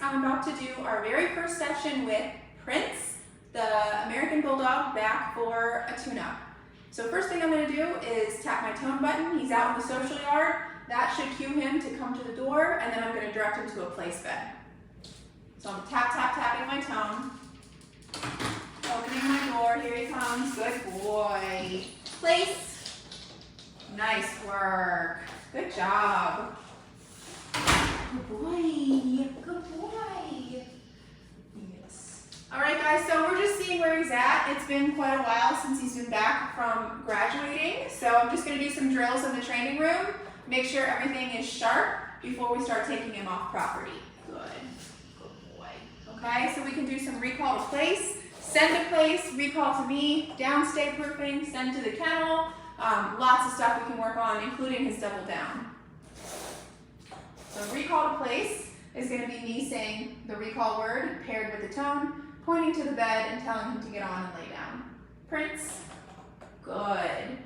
I'm about to do our very first session with Prince, the American Bulldog, back for a tune-up. So first thing I'm going to do is tap my tone button. He's out in the social yard. That should cue him to come to the door, and then I'm going to direct him to a place bed. So I'm tapping my tone. Opening my door, here he comes. Good boy. Place. Nice work. Good job. Good boy. Good boy. Yes. All right, guys, so we're just seeing where he's at. It's been quite a while since he's been back from graduating. So I'm just going to do some drills in the training room. Make sure everything is sharp before we start taking him off property. Good. Good boy. Okay, so we can do some recall to place, send to place, recall to me, downstay proofing, send to the kennel. Lots of stuff we can work on, including his double down. So recall to place is going to be me saying the recall word paired with the tone, pointing to the bed and telling him to get on and lay down. Prince. Good.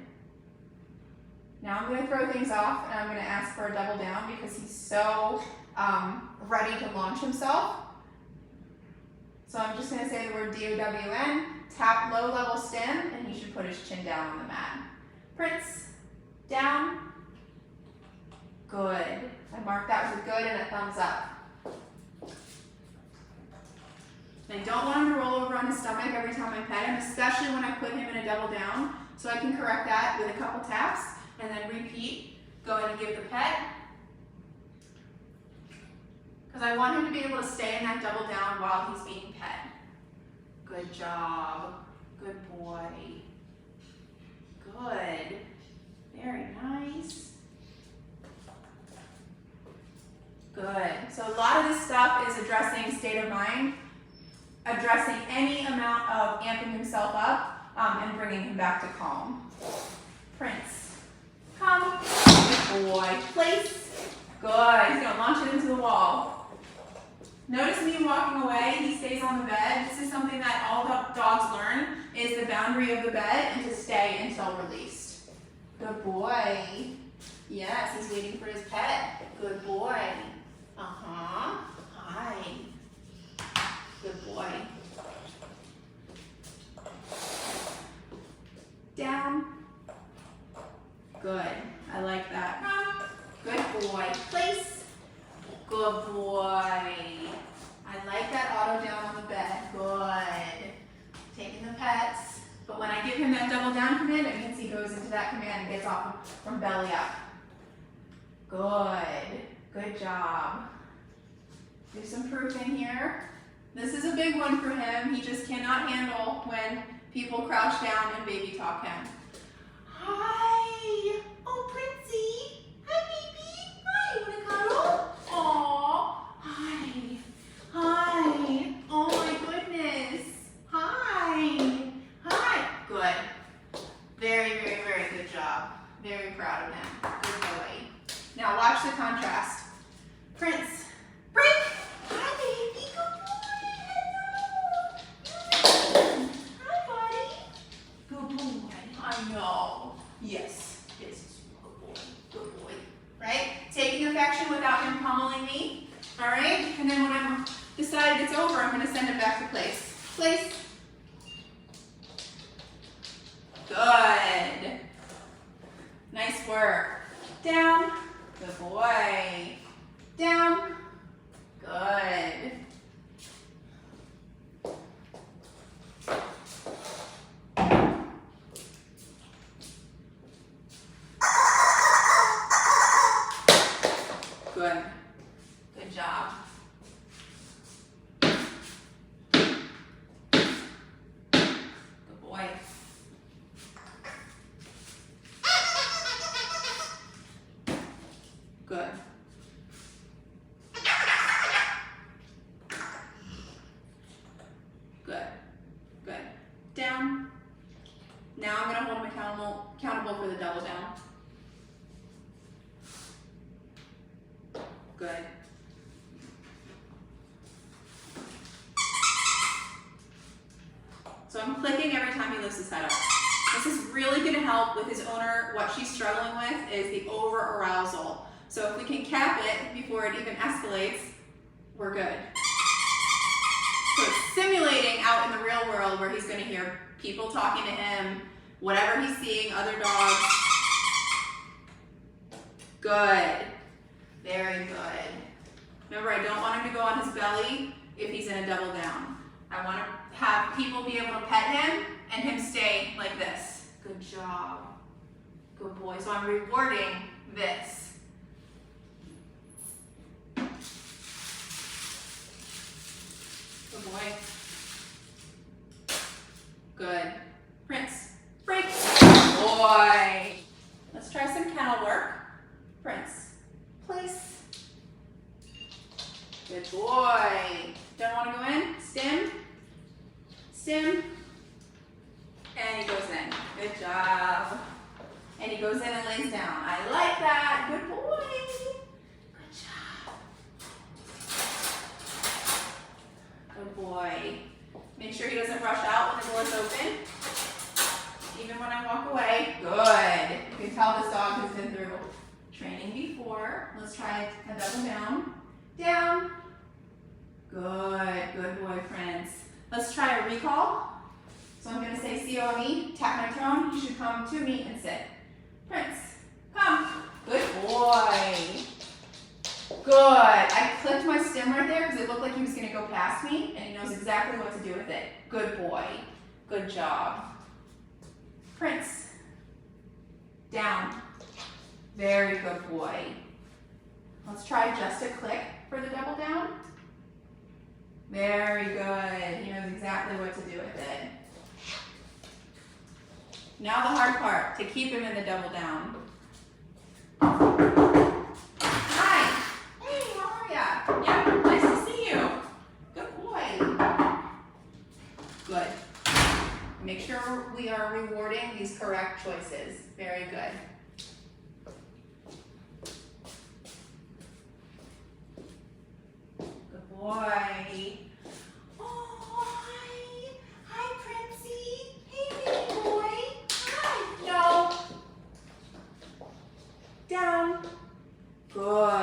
Now I'm going to throw things off and I'm going to ask for a double down because he's so ready to launch himself. So I'm just going to say the word D-O-W-N, tap low level stem, and he should put his chin down on the mat. Prince, down. Good. I marked that with a good and a thumbs up. I don't want him to roll over on his stomach every time I pet him, especially when I put him in a double down. So I can correct that with a couple taps and then repeat, go in and give the pet. Because I want him to be able to stay in that double down while he's being pet. Good job. Good boy. Good. Very nice. Good. So a lot of this stuff is addressing state of mind, addressing any amount of amping himself up, and bringing him back to calm. Prince, come. Good boy. Place. Good. He's going to launch it into the wall. Notice me walking away. He stays on the bed. This is something that all the dogs learn, is the boundary of the bed and to stay until released. Good boy. Yes, he's waiting for his pet. Good boy. Uh-huh. Hi. Good boy. Down. Good. I like that. Good boy. Place. Good boy. I like that auto down on the bed. Good. Taking the pets. But when I give him that double down command, it means he goes into that command and gets off from belly up. Good. Good job. Do some proofing here. This is a big one for him. He just cannot handle when people crouch down and baby talk him. Hi. Oh, Princey. Hi, baby. Hi, you wanna cuddle? Aw. Hi. Hi. Oh my goodness. Hi. Hi. Good. Very, very, very good job. Very proud of him. Good boy. Now watch the contrast. Prince. Break. Hi, baby. Good boy. Hello. Good boy. I know. Yes. Yes. Good boy. Good boy. Right? Taking affection without him pummeling me. All right? And then when I'm decided it's over, I'm going to send him back to place. Place. Good. Nice work. Down. Good boy. Down. Good. Good. Good job. Good boy. Good. Good. Good. Down. Now I'm going to hold him accountable for the double down. Good. So I'm clicking every time he lifts his head up. This is really going to help with his owner. What she's struggling with is the over arousal. So if we can cap it before it even escalates, we're good. field where he's gonna hear people talking to him, whatever he's seeing, other dogs. Good. Very good. Remember, I don't want him to go on his belly if he's in a double down. I want to have people be able to pet him and him stay like this. Good job. Good boy. So I'm rewarding this. Good boy. Good. Prince, break. Boy. Let's try some kennel work. Prince, place. Good boy. Don't want to go in? Stim. Stim. And he goes in. Good job. And he goes in and lays down. I like that. Good boy. Good job. Good boy. Make sure he doesn't rush out when the door's open. Even when I walk away. Good. You can tell this dog has been through training before. Let's try a double down. Down. Good. Good boy, Prince. Let's try a recall. So I'm going to say COME, tap my tone. You should come to me and sit. Prince, come. Good boy. Good. I clicked my stim right there because it looked like he was going to go past me, and he knows exactly what to do with it. Good boy. Good job. Prince, down. Very good boy. Let's try just a click for the double down. Very good. He knows exactly what to do with it. Now the hard part, to keep him in the double down. Hi. Hey, how are ya? Yeah, nice to see you. Good boy. Good. Make sure we are rewarding these correct choices. Very good. Good boy. Oh, hi. Hi, Princey. Hey, baby boy. Hi. No. Down. Good.